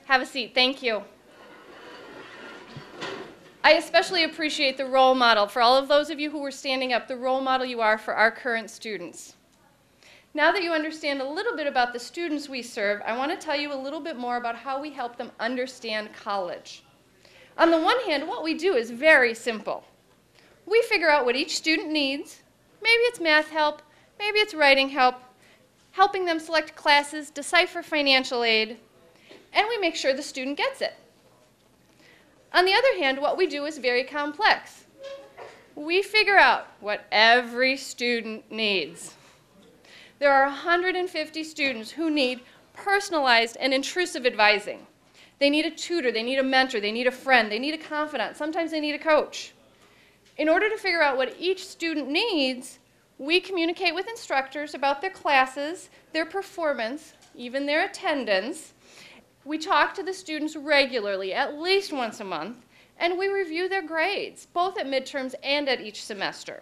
Have a seat. Thank you. I especially appreciate the role model. For all of those of you who were standing up, the role model you are for our current students. Now that you understand a little bit about the students we serve, I want to tell you a little bit more about how we help them understand college. On the one hand, what we do is very simple. We figure out what each student needs. Maybe it's math help, maybe it's writing help, helping them select classes, decipher financial aid, and we make sure the student gets it. On the other hand, what we do is very complex. We figure out what every student needs. There are 150 students who need personalized and intrusive advising. They need a tutor, they need a mentor, they need a friend, they need a confidant, sometimes they need a coach. In order to figure out what each student needs, we communicate with instructors about their classes, their performance, even their attendance. We talk to the students regularly, at least once a month, and we review their grades, both at midterms and at each semester.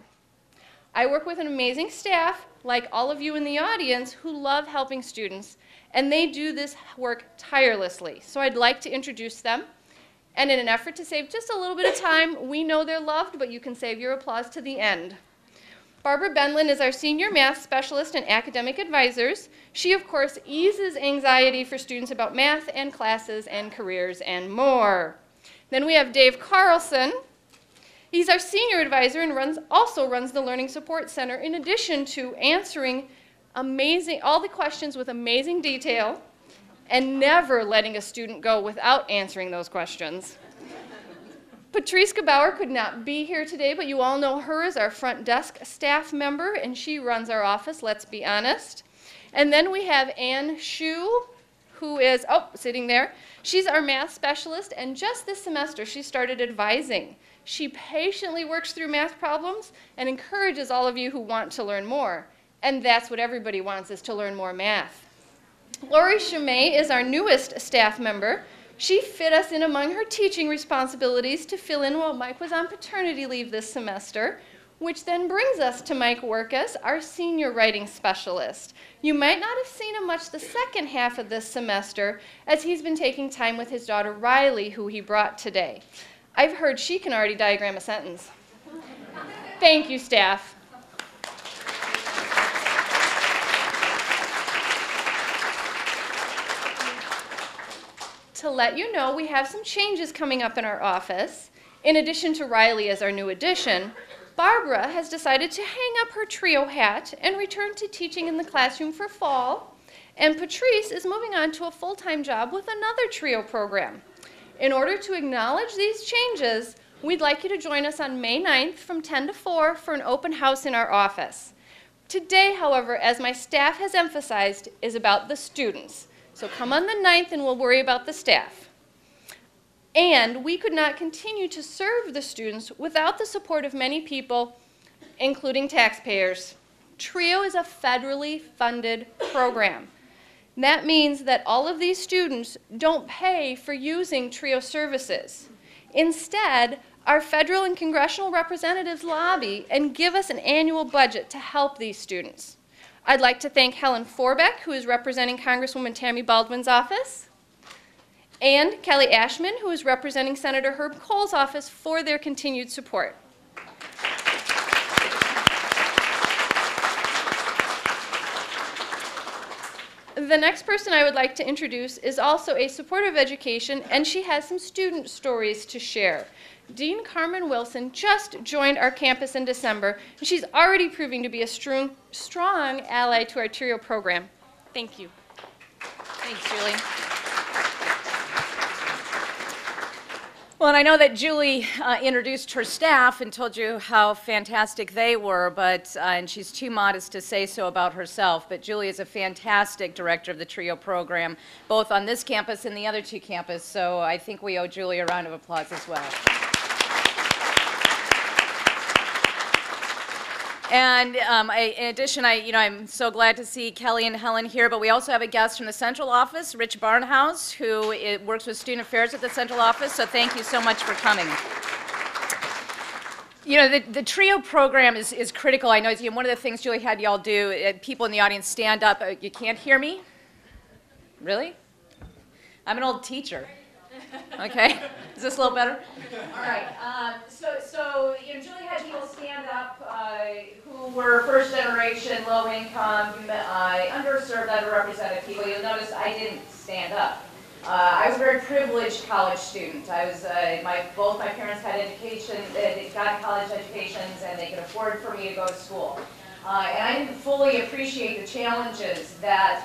I work with an amazing staff, like all of you in the audience, who love helping students, and they do this work tirelessly. So I'd like to introduce them. And in an effort to save just a little bit of time, we know they're loved, but you can save your applause to the end. Barbara Benlin is our senior math specialist and academic advisors. She, of course, eases anxiety for students about math and classes and careers and more. Then we have Dave Carlson. He's our senior advisor and also runs the Learning Support Center, in addition to answering all the questions with amazing detail and never letting a student go without answering those questions. Patrice Gebauer could not be here today, but you all know her as our front desk staff member, and she runs our office, let's be honest. And then we have Ann Shu, who is, sitting there. She's our math specialist, and just this semester she started advising. She patiently works through math problems and encourages all of you who want to learn more. And that's what everybody wants, is to learn more math. Lori Chimay is our newest staff member. She fit us in among her teaching responsibilities to fill in while Mike was on paternity leave this semester, which then brings us to Mike Workus, our senior writing specialist. You might not have seen him much the second half of this semester, as he's been taking time with his daughter Riley, who he brought today. I've heard she can already diagram a sentence. Thank you, staff. To let you know, we have some changes coming up in our office. In addition to Riley as our new addition, Barbara has decided to hang up her trio hat and return to teaching in the classroom for fall, and Patrice is moving on to a full-time job with another trio program. In order to acknowledge these changes, we'd like you to join us on May 9th from 10 to 4 for an open house in our office. Today, however, as my staff has emphasized, is about the students. So come on the 9th and we'll worry about the staff. And we could not continue to serve the students without the support of many people, including taxpayers. TRIO is a federally funded program. That means that all of these students don't pay for using TRIO services. Instead, our federal and congressional representatives lobby and give us an annual budget to help these students. I'd like to thank Helen Forbeck, who is representing Congresswoman Tammy Baldwin's office, and Kelly Ashman, who is representing Senator Herb Kohl's office, for their continued support. The next person I would like to introduce is also a supporter of education, and she has some student stories to share. Dean Carmen Wilson just joined our campus in December, and she's already proving to be a strong ally to our TRIO program. Thank you. Thanks, Julie. Well, and I know that Julie introduced her staff and told you how fantastic they were, but and she's too modest to say so about herself, but Julie is a fantastic director of the TRIO program, both on this campus and the other two campuses, so I think we owe Julie a round of applause as well. And in addition, I'm so glad to see Kelly and Helen here, but we also have a guest from the central office, Rich Barnhouse, who works with student affairs at the central office, so thank you so much for coming. You know, the TRIO program is critical. I know one of the things Julie had y'all do, people in the audience stand up. You can't hear me? Really? I'm an old teacher. Okay, is this a little better? All right. So Julie had people stand up who were first generation, low income, underserved, underrepresented people. You'll notice I didn't stand up. I was a very privileged college student. I was both my parents had education, they got college educations, and they could afford for me to go to school. And I didn't fully appreciate the challenges that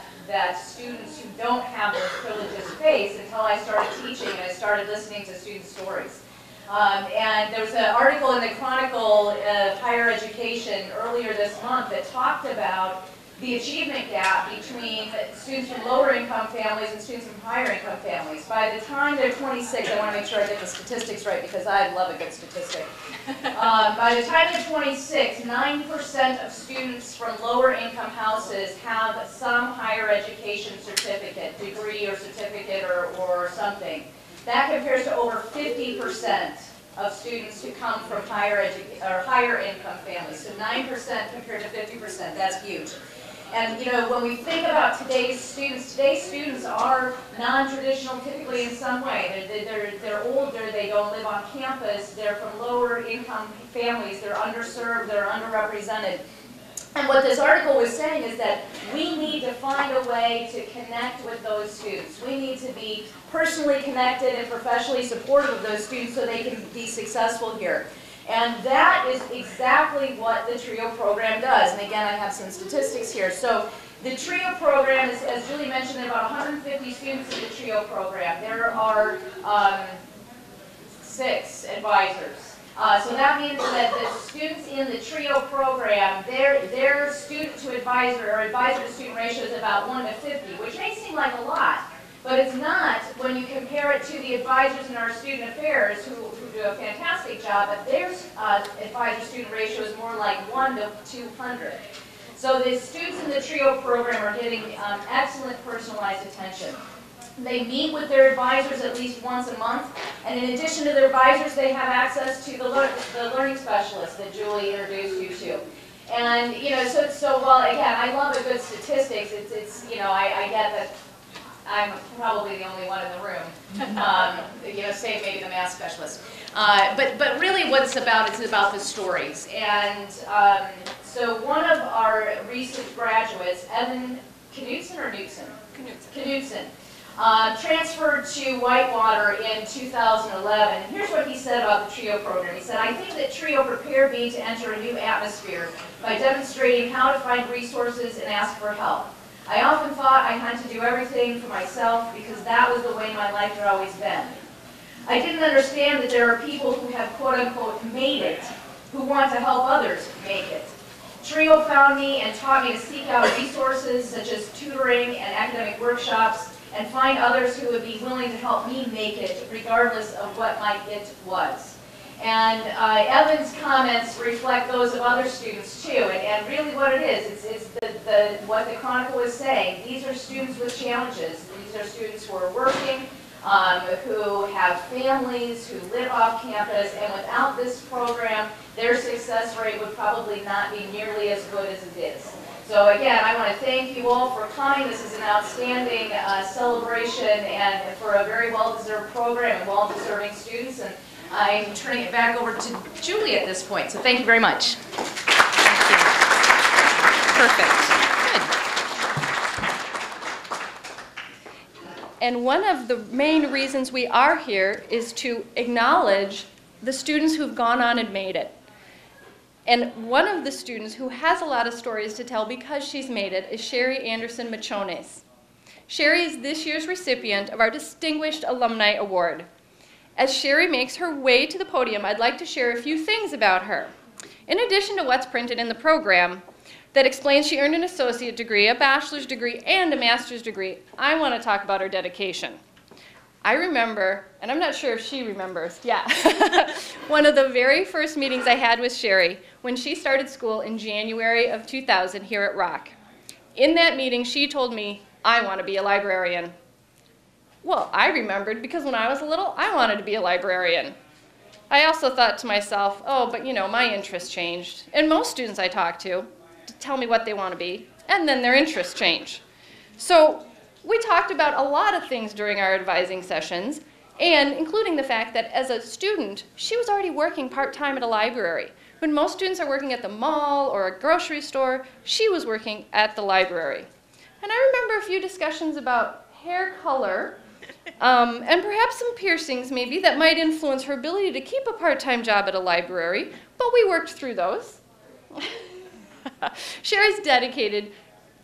students who don't have those privileges face until I started teaching and I started listening to student stories. And there was an article in the Chronicle of Higher Education earlier this month that talked about the achievement gap between students from lower income families and students from higher income families. By the time they're 26, I want to make sure I get the statistics right because I love a good statistic. By the time they're 26, 9% of students from lower income houses have some higher education certificate, degree or certificate or something. That compares to over 50% of students who come from higher income families. So 9% compared to 50%, that's huge. And when we think about today's students are non-traditional typically in some way. They're older, they don't live on campus, they're from lower income families, they're underserved, they're underrepresented. And what this article was saying is that we need to find a way to connect with those students. We need to be personally connected and professionally supportive of those students so they can be successful here. And that is exactly what the TRIO program does. And again, I have some statistics here. So the TRIO program is, as Julie mentioned, there are about 150 students in the TRIO program. There are 6 advisors. So that means that the students in the TRIO program, their student to advisor or advisor to student ratio is about 1 to 50, which may seem like a lot. But it's not when you compare it to the advisors in our student affairs who do a fantastic job, but their advisor-student ratio is more like 1 to 200. So the students in the TRIO program are getting excellent personalized attention. They meet with their advisors at least once a month, and in addition to their advisors, they have access to the learning specialist that Julie introduced you to. And so while again I love a good statistics, I get that I'm probably the only one in the room, save maybe the math specialist. But really what it's about the stories. And so one of our recent graduates, Evan Knudsen or Knudsen? Knudsen. Transferred to Whitewater in 2011. Here's what he said about the TRIO program. He said, "I think that TRIO prepared me to enter a new atmosphere by demonstrating how to find resources and ask for help. I often thought I had to do everything for myself because that was the way my life had always been. I didn't understand that there are people who have quote-unquote made it, who want to help others make it. TRIO found me and taught me to seek out resources such as tutoring and academic workshops and find others who would be willing to help me make it regardless of what my it was." And Evan's comments reflect those of other students too, and really what it is, it's what the Chronicle is saying. These are students with challenges. These are students who are working, who have families, who live off campus, and without this program, their success rate would probably not be nearly as good as it is. So again, I want to thank you all for coming. This is an outstanding celebration and for a very well-deserved program and well-deserving students. And I'm turning it back over to Julie at this point. So thank you very much. Thank you. Perfect. Good. And one of the main reasons we are here is to acknowledge the students who've gone on and made it. And one of the students who has a lot of stories to tell because she's made it is Sherry Anderson Machones. Sherry is this year's recipient of our Distinguished Alumni Award. As Sherry makes her way to the podium, I'd like to share a few things about her. In addition to what's printed in the program that explains she earned an associate degree, a bachelor's degree, and a master's degree, I want to talk about her dedication. I remember, and I'm not sure if she remembers, yeah, one of the very first meetings I had with Sherry when she started school in January of 2000 here at Rock. In that meeting, she told me, "I want to be a librarian." Well, I remembered because when I was little, I wanted to be a librarian. I also thought to myself, oh, but my interests changed. And most students I talk to tell me what they want to be, and then their interests change. So We talked about a lot of things during our advising sessions, and including the fact that as a student, she was already working part-time at a library. When most students are working at the mall or a grocery store, she was working at the library. And I remember a few discussions about hair color, and perhaps some piercings maybe that might influence her ability to keep a part-time job at a library, but we worked through those. Sherry's dedicated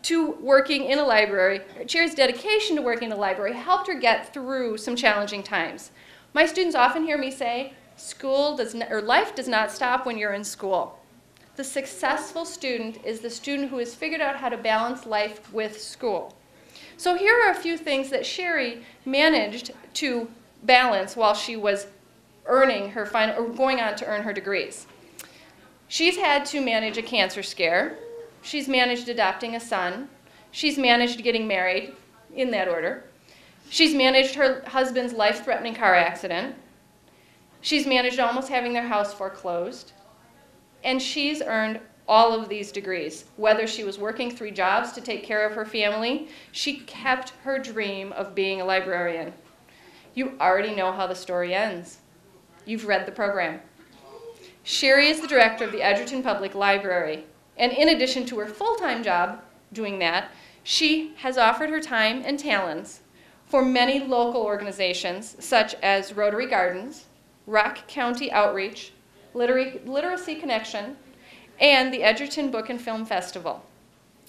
to working in a library. Sherry's dedication to working in a library helped her get through some challenging times. My students often hear me say, life does not stop when you're in school. The successful student is the student who has figured out how to balance life with school. So here are a few things that Sherry managed to balance while she was earning her final, or going on to earn her degrees. She's had to manage a cancer scare. She's managed adopting a son. She's managed getting married, in that order. She's managed her husband's life-threatening car accident. She's managed almost having their house foreclosed. And she's earned all of these degrees. Whether she was working 3 jobs to take care of her family, she kept her dream of being a librarian. You already know how the story ends. You've read the program. Sherry is the director of the Edgerton Public Library. And in addition to her full-time job doing that, she has offered her time and talents for many local organizations such as Rotary Gardens, Rock County Outreach, Literacy Connection, and the Edgerton Book and Film Festival.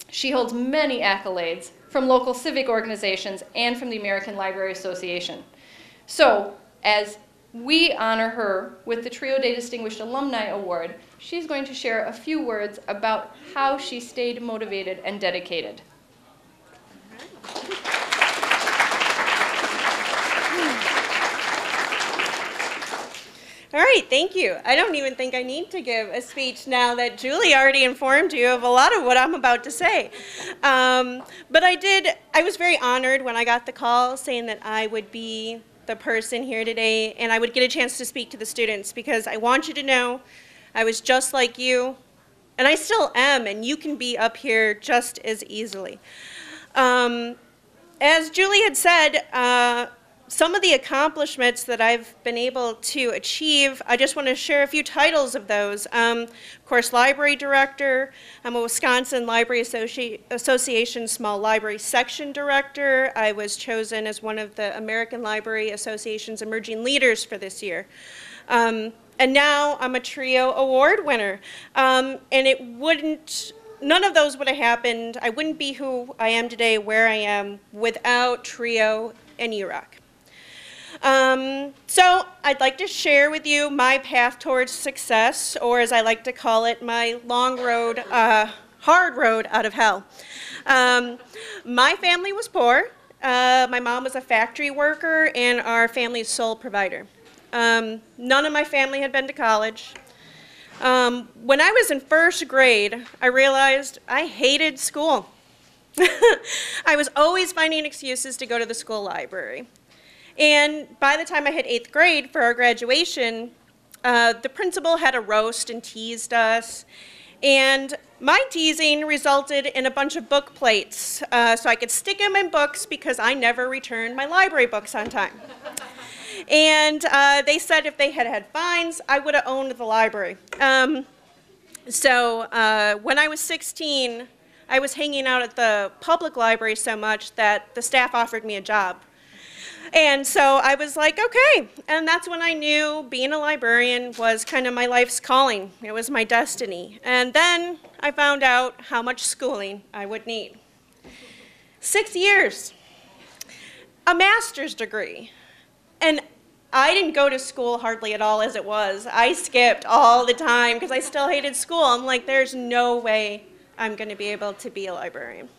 She holds many accolades from local civic organizations and from the American Library Association. So, as we honor her with the Trio de Distinguished Alumni Award, she's going to share a few words about how she stayed motivated and dedicated. All right, thank you. I don't even think I need to give a speech now that Julie already informed you of a lot of what I'm about to say. But I was very honored when I got the call saying that I would be the person here today and I would get a chance to speak to the students, because I want you to know I was just like you, and I still am, and you can be up here just as easily. As Julie had said, some of the accomplishments that I've been able to achieve, I just want to share a few titles of those. Of course, library director. I'm a Wisconsin Library Association Small Library Section Director. I was chosen as one of the American Library Association's emerging leaders for this year. And now I'm a TRIO award winner. And none of those would have happened. I wouldn't be who I am today, where I am, without TRIO and UROC. So I'd like to share with you my path towards success, or as I like to call it, my long road, hard road out of hell. My family was poor. My mom was a factory worker and our family's sole provider. None of my family had been to college. When I was in first grade, I realized I hated school. I was always finding excuses to go to the school library. And by the time I hit 8th grade for our graduation, the principal had a roast and teased us. And my teasing resulted in a bunch of book plates, so I could stick them in books because I never returned my library books on time. And they said if they had had fines, I would have owned the library. So when I was 16, I was hanging out at the public library so much that the staff offered me a job. And so I was like, okay. And that's when I knew being a librarian was kind of my life's calling. It was my destiny. And then I found out how much schooling I would need. 6 years, a master's degree. And I didn't go to school hardly at all as it was. I skipped all the time because I still hated school. I'm like, there's no way I'm going to be able to be a librarian.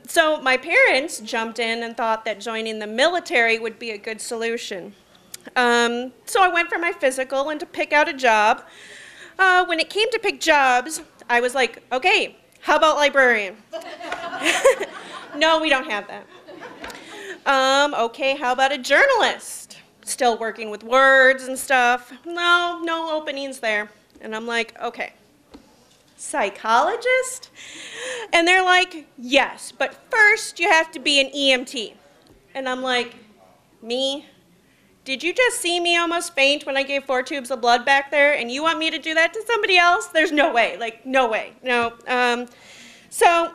So my parents jumped in and thought that joining the military would be a good solution. So I went for my physical and to pick out a job. When it came to pick jobs, I was like, okay, how about librarian? No, we don't have that. Okay, how about a journalist? Still working with words and stuff. No openings there. And I'm like, okay. psychologist? And they're like, yes, but first you have to be an EMT. And I'm like, me? Did you just see me almost faint when I gave 4 tubes of blood back there, and you want me to do that to somebody else? There's no way, like, no way, no. So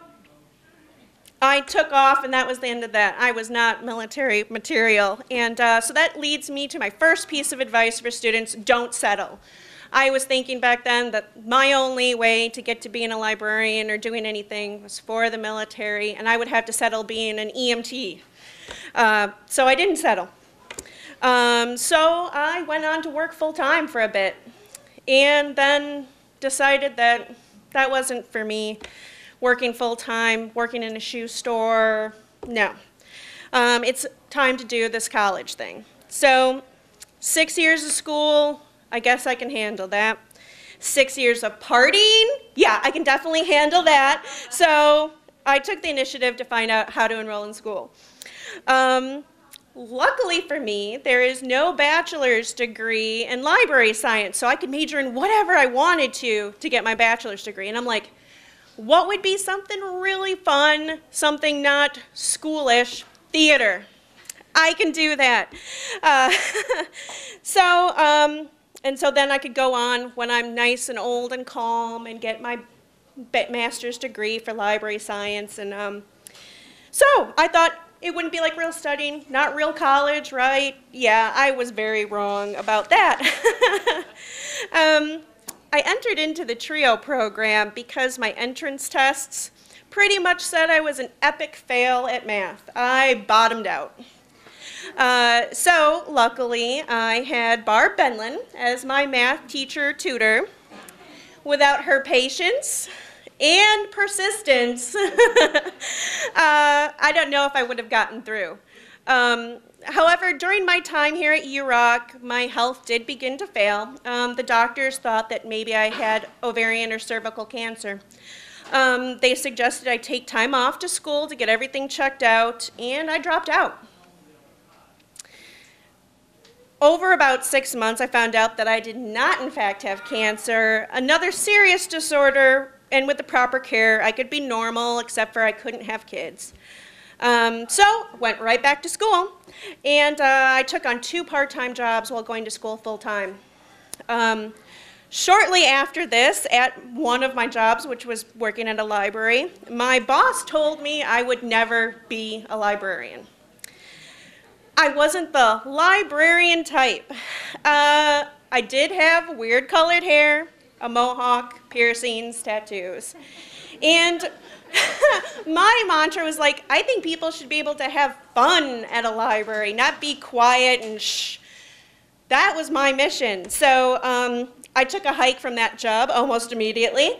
I took off, and that was the end of that. I was not military material. And so that leads me to my first piece of advice for students: don't settle. I was thinking back then that my only way to get to being a librarian or doing anything was for the military, and I would have to settle being an EMT. So I didn't settle. So I went on to work full-time for a bit, and then decided that that wasn't for me. Working full-time, working in a shoe store, no. It's time to do this college thing. So 6 years of school, I guess I can handle that. 6 years of partying, yeah, I can definitely handle that. So I took the initiative to find out how to enroll in school. Luckily for me, there is no bachelor's degree in library science, so I could major in whatever I wanted to get my bachelor's degree. And I'm like, what would be something really fun, something not schoolish? Theater. I can do that. And so then I could go on when I'm nice and old and calm and get my master's degree for library science. And so I thought it wouldn't be like real studying, not real college, right? Yeah, I was very wrong about that. I entered into the TRIO program because my entrance tests pretty much said I was an epic fail at math. I bottomed out. So luckily, I had Barb Benlin as my math teacher tutor. Without her patience and persistence, I don't know if I would have gotten through. However, during my time here at UROC, my health did begin to fail. The doctors thought that maybe I had ovarian or cervical cancer. They suggested I take time off to school to get everything checked out, and I dropped out. Over about 6 months, I found out that I did not, in fact, have cancer, another serious disorder, and with the proper care, I could be normal, except for I couldn't have kids. So went right back to school, and I took on 2 part-time jobs while going to school full-time. Shortly after this, at one of my jobs, which was working at a library, my boss told me I would never be a librarian. I wasn't the librarian type. I did have weird colored hair, a mohawk, piercings, tattoos. And my mantra was like, I think people should be able to have fun at a library, not be quiet and shh. That was my mission. So I took a hike from that job almost immediately.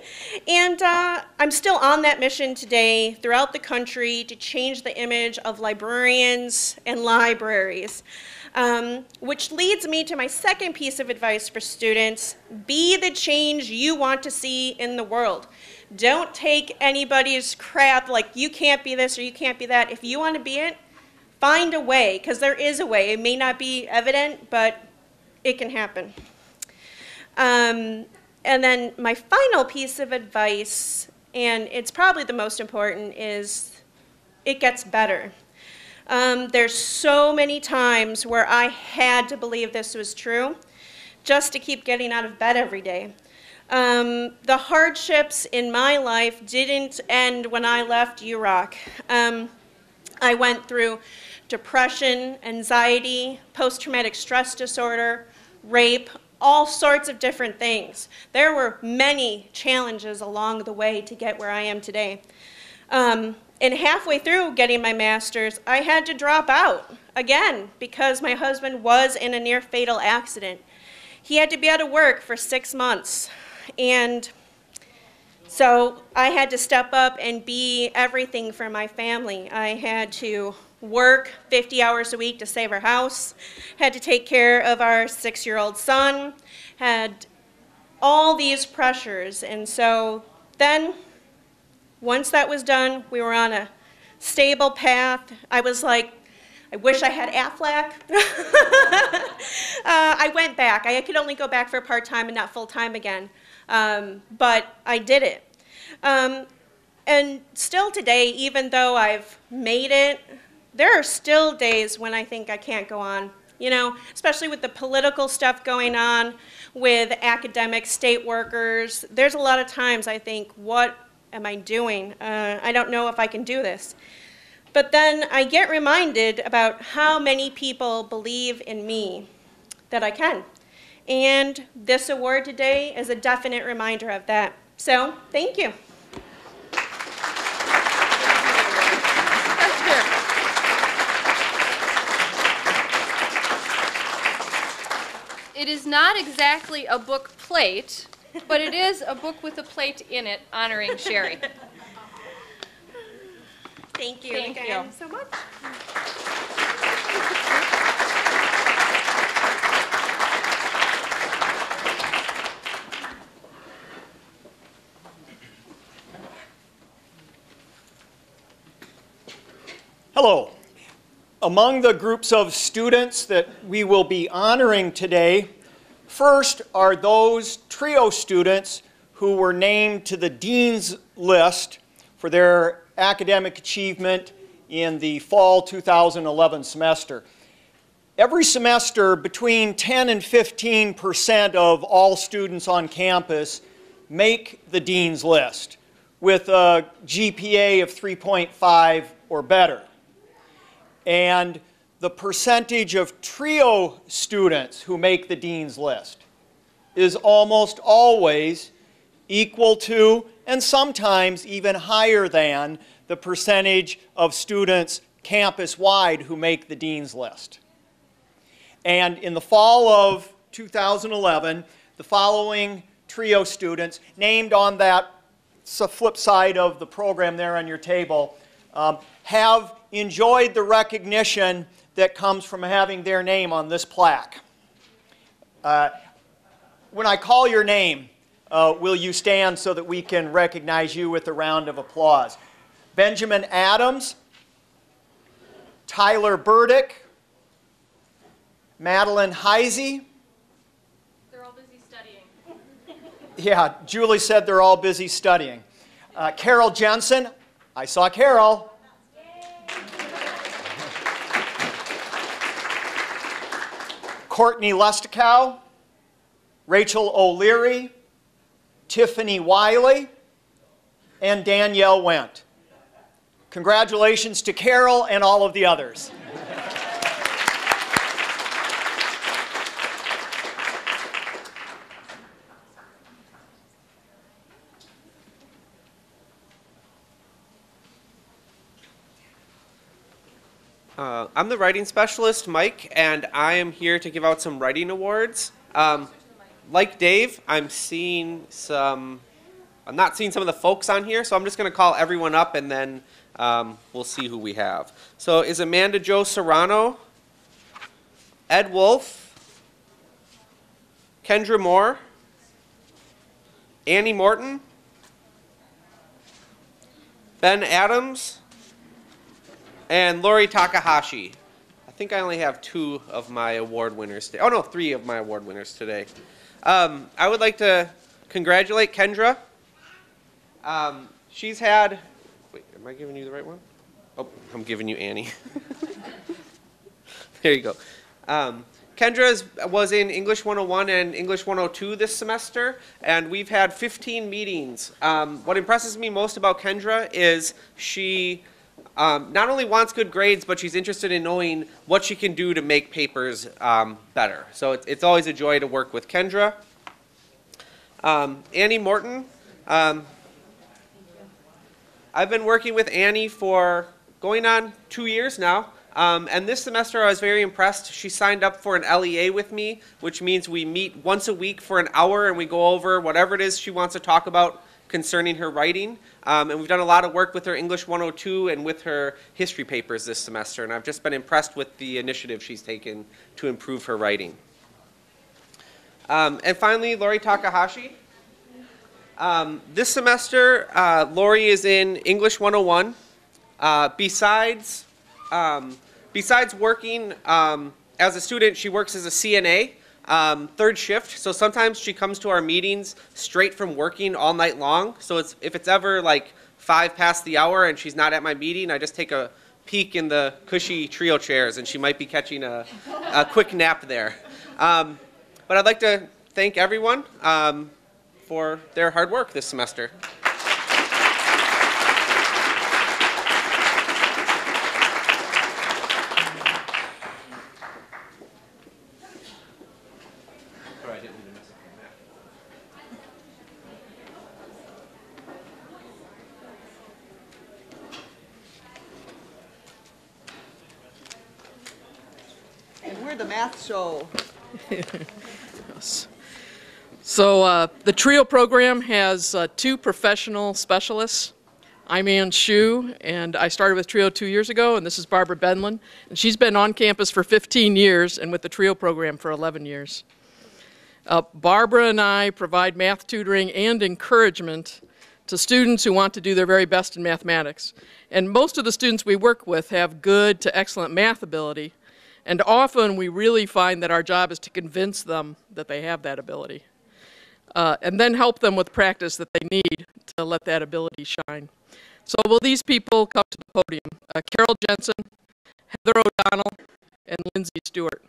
And I'm still on that mission today throughout the country to change the image of librarians and libraries. Which leads me to my second piece of advice for students: be the change you want to see in the world. Don't take anybody's crap like you can't be this or you can't be that. If you want to be it, find a way, because there is a way. It may not be evident, but it can happen. And then my final piece of advice, and it's probably the most important, is it gets better. There's so many times where I had to believe this was true just to keep getting out of bed every day. The hardships in my life didn't end when I left UROC. I went through depression, anxiety, post-traumatic stress disorder, rape, all sorts of different things. There were many challenges along the way to get where I am today. And halfway through getting my master's, I had to drop out again because my husband was in a near-fatal accident. He had to be out of work for 6 months. And so I had to step up and be everything for my family. I had to work 50 hours a week to save our house, had to take care of our 6-year-old son, had all these pressures. And so then, once that was done, we were on a stable path. I was like, I wish I had Aflac. I went went back. I could only go back for part-time and not full-time again, but I did it. And still today, even though I've made it, there are still days when I think I can't go on, you know, especially with the political stuff going on with academic state workers. There's a lot of times I think, what am I doing? I don't know if I can do this. But then I get reminded about how many people believe in me, that I can. And this award today is a definite reminder of that. So, thank you. It is not exactly a book plate, but it is a book with a plate in it honoring Sherry. Thank you Thank again you. so much. Hello. Among the groups of students that we will be honoring today, first are those trio students who were named to the Dean's List for their academic achievement in the fall 2011 semester. Every semester, between 10 and 15% of all students on campus make the Dean's List with a GPA of 3.5 or better. And the percentage of trio students who make the Dean's List is almost always equal to, and sometimes even higher than, the percentage of students campus-wide who make the Dean's List. And in the fall of 2011, the following trio students, named on that flip side of the program there on your table, have enjoyed the recognition that comes from having their name on this plaque. When I call your name, will you stand so that we can recognize you with a round of applause? Benjamin Adams, Tyler Burdick, Madeline Heisey. They're all busy studying. Yeah, Julie said they're all busy studying. Carol Jensen, I saw Carol. Courtney Lusticow, Rachel O'Leary, Tiffany Wiley, and Danielle Wendt. Congratulations to Carol and all of the others. I'm the writing specialist, Mike, and I am here to give out some writing awards. Like Dave, I'm not seeing some of the folks on here, so I'm just going to call everyone up and then we'll see who we have. So is Amanda Jo Serrano, Ed Wolf, Kendra Moore, Annie Morton, Ben Adams, and Lori Takahashi. I think I only have 2 of my award winners today. Oh no, 3 of my award winners today. I would like to congratulate Kendra. She's had, wait, am I giving you the right one? Oh, I'm giving you Annie. There you go. Kendra was in English 101 and English 102 this semester, and we've had 15 meetings. What impresses me most about Kendra is she not only wants good grades, but she's interested in knowing what she can do to make papers better. So it's always a joy to work with Kendra. Annie Morton. I've been working with Annie for going on 2 years now. And this semester I was very impressed. She signed up for an LEA with me, which means we meet once a week for an hour and we go over whatever it is she wants to talk about concerning her writing. And we've done a lot of work with her English 102 and with her history papers this semester. And I've just been impressed with the initiative she's taken to improve her writing. And finally, Lori Takahashi. This semester, Lori is in English 101. Besides working as a student, she works as a CNA. third shift, so sometimes she comes to our meetings straight from working all night long. So if it's ever like 5 past the hour and she's not at my meeting, I just take a peek in the cushy trio chairs and she might be catching a quick nap there. But I'd like to thank everyone for their hard work this semester. And we're the math show. Yes. So the TRIO program has 2 professional specialists. I'm Ann Shue, and I started with TRIO 2 years ago, and this is Barbara Benlin. And she's been on campus for 15 years and with the TRIO program for 11 years. Barbara and I provide math tutoring and encouragement to students who want to do their very best in mathematics. And most of the students we work with have good to excellent math ability, and often we really find that our job is to convince them that they have that ability. And then help them with practice that they need to let that ability shine. So will these people come to the podium? Carol Jensen, Heather O'Donnell, and Lindsay Stewart.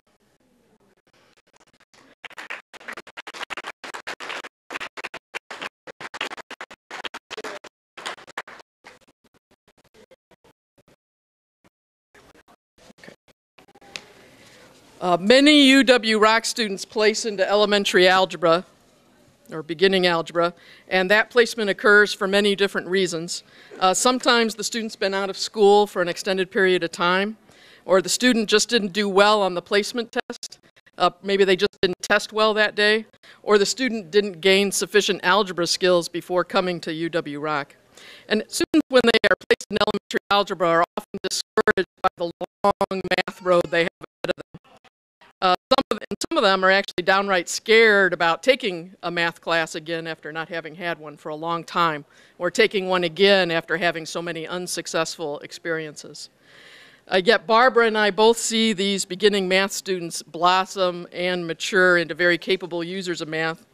Many UW-Rock students place into elementary algebra, or beginning algebra, and that placement occurs for many different reasons. Sometimes the student's been out of school for an extended period of time, or the student just didn't do well on the placement test. Maybe they just didn't test well that day, or the student didn't gain sufficient algebra skills before coming to UW-Rock. And students, when they are placed in elementary algebra, are often discouraged by the long math road they have ahead of them. Some of them are actually downright scared about taking a math class again after not having had one for a long time, or taking one again after having so many unsuccessful experiences. Yet Barbara and I both see these beginning math students blossom and mature into very capable users of math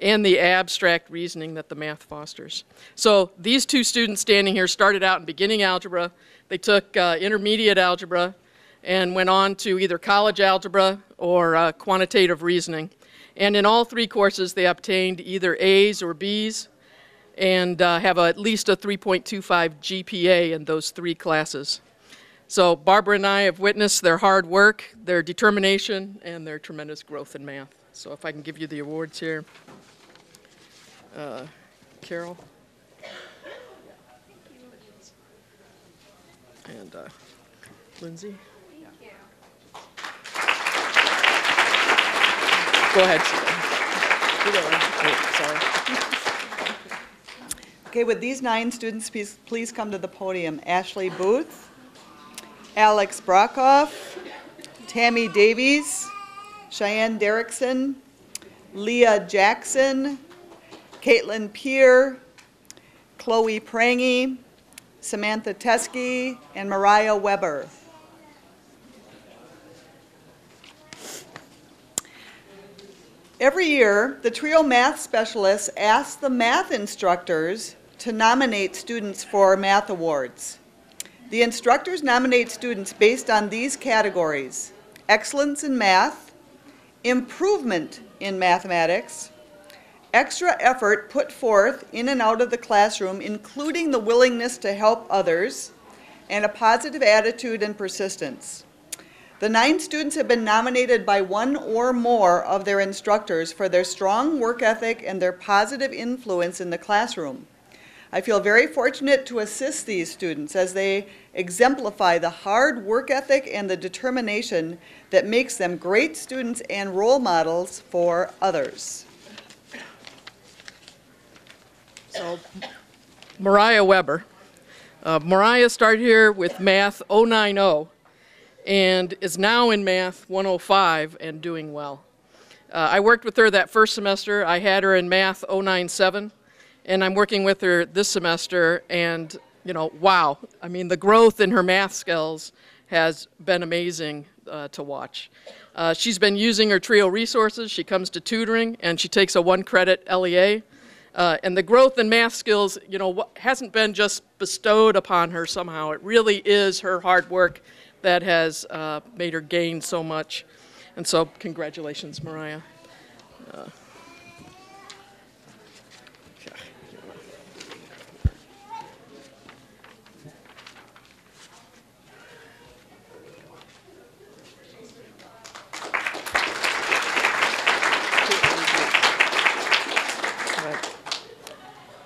and the abstract reasoning that the math fosters. So these 2 students standing here started out in beginning algebra. They took intermediate algebra and went on to either college algebra or quantitative reasoning. And in all 3 courses, they obtained either A's or B's and have at least a 3.25 GPA in those 3 classes. So Barbara and I have witnessed their hard work, their determination, and their tremendous growth in math. So if I can give you the awards here. Carol. And Lindsay. Go ahead. Oh, sorry. Okay, would these 9 students please come to the podium? Ashley Booth, Alex Brockhoff, Tammy Davies, Cheyenne Derrickson, Leah Jackson, Caitlin Peer, Chloe Prangy, Samantha Teskey, and Mariah Weber. Every year, the TRIO math specialists ask the math instructors to nominate students for math awards. The instructors nominate students based on these categories: excellence in math, improvement in mathematics, extra effort put forth in and out of the classroom, including the willingness to help others, and a positive attitude and persistence. The 9 students have been nominated by 1 or more of their instructors for their strong work ethic and their positive influence in the classroom. I feel very fortunate to assist these students as they exemplify the hard work ethic and the determination that makes them great students and role models for others. So, Mariah Weber. Mariah started here with Math 090 and is now in Math 105 and doing well. I worked with her that first semester. I had her in Math 097, and I'm working with her this semester, and wow. I mean, the growth in her math skills has been amazing to watch. She's been using her TRIO resources. She comes to tutoring, and she takes a 1-credit LEA. And the growth in math skills, hasn't been just bestowed upon her somehow. It really is her hard work that has made her gain so much. And so, congratulations, Mariah.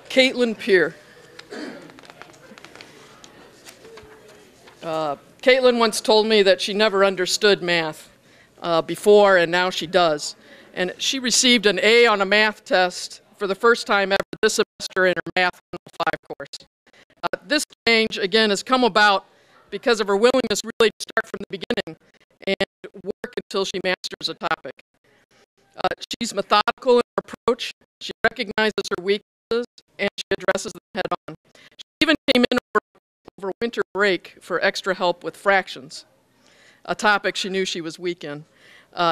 Caitlin Peer. Caitlin once told me that she never understood math before, and now she does. And she received an A on a math test for the first time ever this semester in her Math 105 course. This change, again, has come about because of her willingness really to start from the beginning and work until she masters a topic. She's methodical in her approach. She recognizes her weaknesses, and she addresses them head on. She even came in over winter break for extra help with fractions, a topic she knew she was weak in.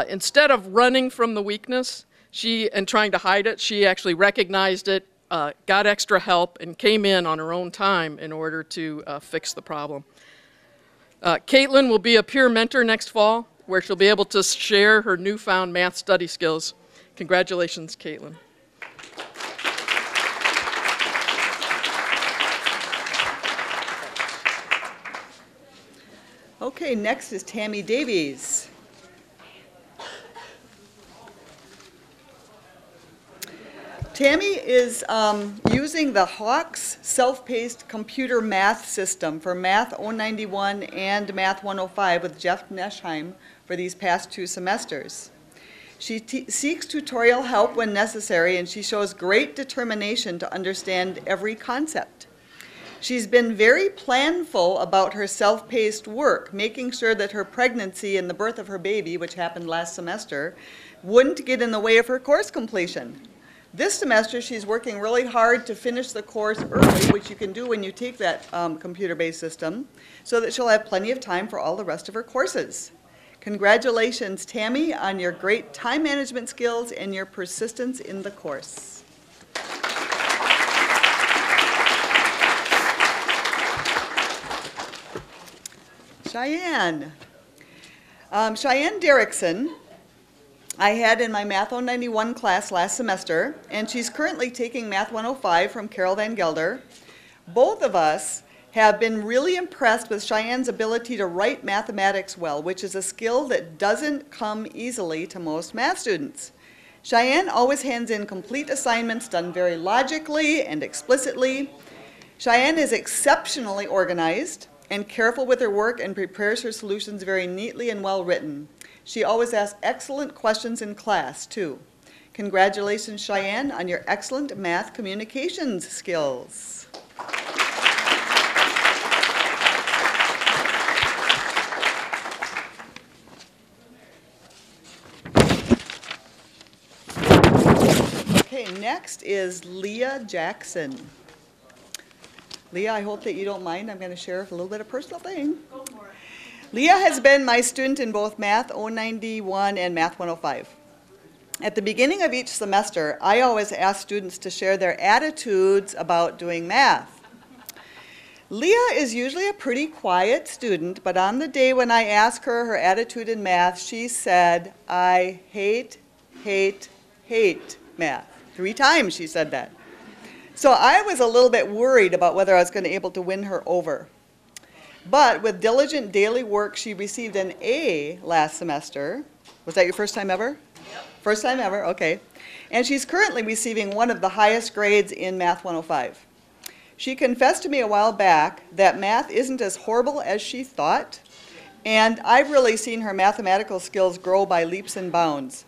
Instead of running from the weakness and trying to hide it, she actually recognized it, got extra help, and came in on her own time in order to fix the problem. Caitlin will be a peer mentor next fall, where she'll be able to share her newfound math study skills. Congratulations, Caitlin. Okay, next is Tammy Davies. Tammy is using the Hawks self-paced computer math system for Math 091 and Math 105 with Jeff Neschheim for these past 2 semesters. She seeks tutorial help when necessary, and she shows great determination to understand every concept. She's been very planful about her self-paced work, making sure that her pregnancy and the birth of her baby, which happened last semester, wouldn't get in the way of her course completion. This semester, she's working really hard to finish the course early, which you can do when you take that computer-based system, so that she'll have plenty of time for all the rest of her courses. Congratulations, Tammy, on your great time management skills and your persistence in the course. Cheyenne. Cheyenne Derrickson, I had in my Math 091 class last semester, and she's currently taking Math 105 from Carol Van Gelder. Both of us have been really impressed with Cheyenne's ability to write mathematics well, which is a skill that doesn't come easily to most math students. Cheyenne always hands in complete assignments done very logically and explicitly. Cheyenne is exceptionally organized and careful with her work and prepares her solutions very neatly and well written. She always asks excellent questions in class, too. Congratulations, Cheyenne, on your excellent math communications skills. Okay, next is Leah Jackson. Leah, I hope that you don't mind. I'm going to share a little bit of personal thing. Go for it. Leah has been my student in both Math 091 and Math 105. At the beginning of each semester, I always ask students to share their attitudes about doing math. Leah is usually a pretty quiet student, but on the day when I asked her her attitude in math, she said, "I hate, hate, hate math." 3 times she said that. So I was a little bit worried about whether I was going to be able to win her over. But with diligent daily work, she received an A last semester. Was that your first time ever? Yep. First time ever, okay. And she's currently receiving one of the highest grades in Math 105. She confessed to me a while back that math isn't as horrible as she thought, and I've really seen her mathematical skills grow by leaps and bounds.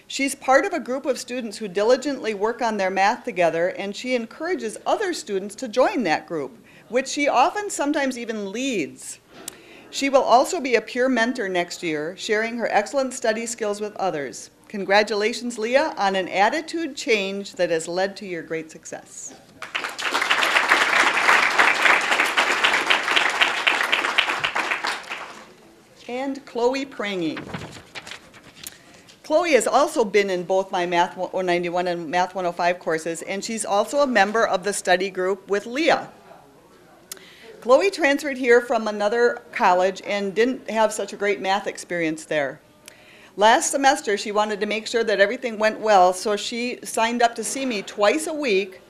She's part of a group of students who diligently work on their math together, and she encourages other students to join that group, which she often sometimes even leads. She will also be a peer mentor next year, sharing her excellent study skills with others. Congratulations, Leah, on an attitude change that has led to your great success. And Chloe Prangy. Chloe has also been in both my Math 191 and Math 105 courses, and she's also a member of the study group with Leah. Chloe transferred here from another college and didn't have such a great math experience there. Last semester, she wanted to make sure that everything went well, so she signed up to see me twice a week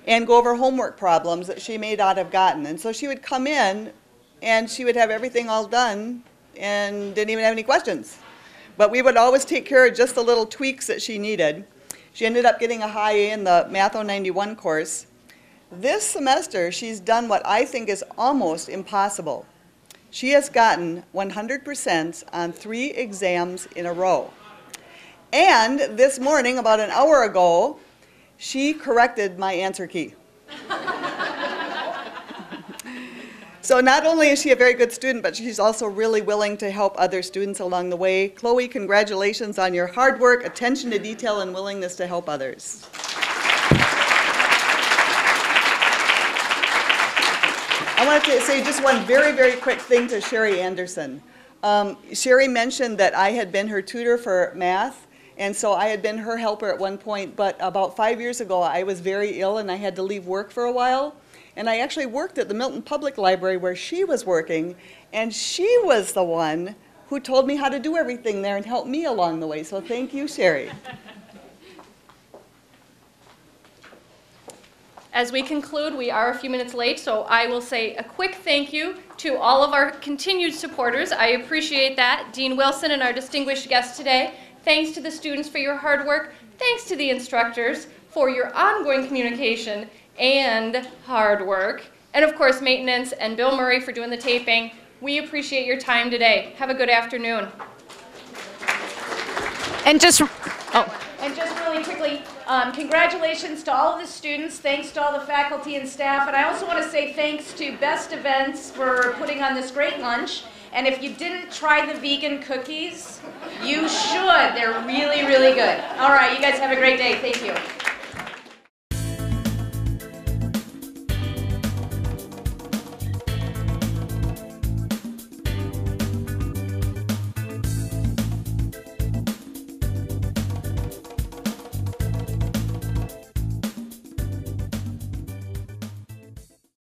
and go over homework problems that she may not have gotten. And so she would come in, and she would have everything all done and didn't even have any questions. But we would always take care of just the little tweaks that she needed. She ended up getting a high A in the Math 091 course. This semester, she's done what I think is almost impossible. She has gotten 100% on 3 exams in a row. And this morning, about an hour ago, she corrected my answer key. So not only is she a very good student, but she's also really willing to help other students along the way. Chloe, congratulations on your hard work, attention to detail, and willingness to help others. I wanted to say just one very, very quick thing to Sherry Anderson. Sherry mentioned that I had been her tutor for math, and so I had been her helper at one point, but about 5 years ago I was very ill and I had to leave work for a while. And I actually worked at the Milton Public Library where she was working, and she was the one who told me how to do everything there and helped me along the way. So thank you, Sherry. As we conclude, we are a few minutes late, so I will say a quick thank you to all of our continued supporters. I appreciate that. Dean Wilson and our distinguished guests today. Thanks to the students for your hard work. Thanks to the instructors for your ongoing communication and hard work. And of course, maintenance and Bill Murray for doing the taping. We appreciate your time today. Have a good afternoon. And just really quickly, congratulations to all of the students. Thanks to all the faculty and staff. And I also want to say thanks to Best Events for putting on this great lunch. And if you didn't try the vegan cookies, you should. They're really, really good. All right, you guys have a great day. Thank you.